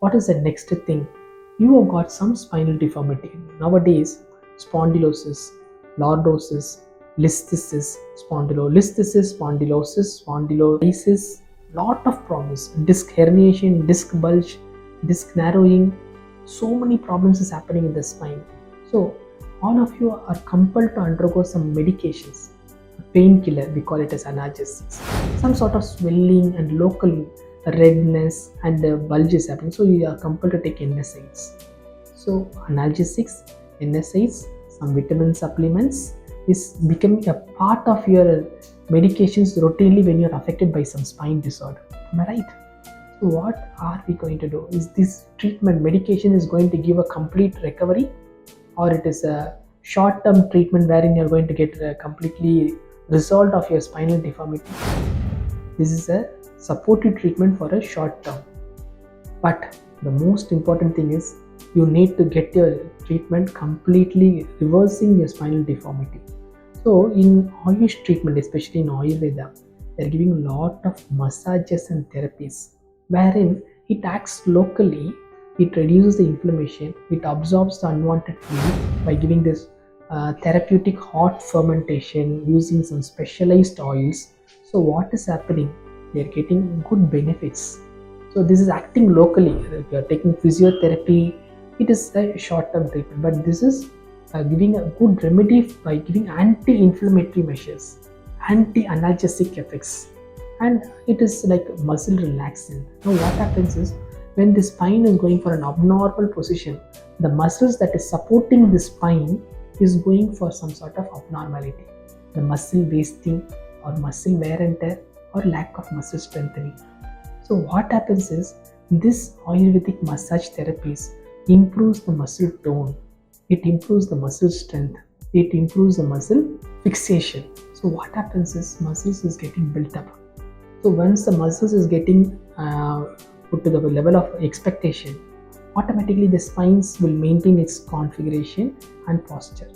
What is the next thing? You have got some spinal deformity. Nowadays, spondylosis, lordosis, listhesis, spondylosis, lot of problems. Disc herniation, disc bulge, disc narrowing. So many problems is happening in the spine. So all of you are compelled to undergo some medications. Painkiller, we call it as analgesics. Some sort of swelling and local redness and bulges happening, so you are compelled to take NSAIDs. So analgesics, NSAIDs, some vitamin supplements is becoming a part of your medications routinely when you are affected by some spine disorder. Am I right? So what are we going to do? Is this treatment medication is going to give a complete recovery, or it is a short-term treatment wherein you're going to get a completely result of your spinal deformity? This is a supportive treatment for a short term, but the most important thing is you need to get your treatment completely reversing your spinal deformity. So in Ayush treatment, especially in Ayurveda, they're giving a lot of massages and therapies wherein it acts locally, it reduces the inflammation, it absorbs the unwanted fluid by giving this therapeutic hot fermentation using some specialized oils. So what is happening? They are getting good benefits. So this is acting locally. If you are taking physiotherapy, it is a short-term treatment, but this is giving a good remedy by giving anti-inflammatory measures, anti-analgesic effects, and it is like muscle relaxant. Now what happens is when the spine is going for an abnormal position, the muscles that is supporting the spine is going for some sort of abnormality, the muscle wasting or muscle wear and tear or lack of muscle strengthening. So what happens is this Ayurvedic massage therapies improves the muscle tone, it improves the muscle strength, it improves the muscle fixation. So what happens is muscles is getting built up. So once the muscles is getting put to the level of expectation, automatically the spines will maintain its configuration and posture.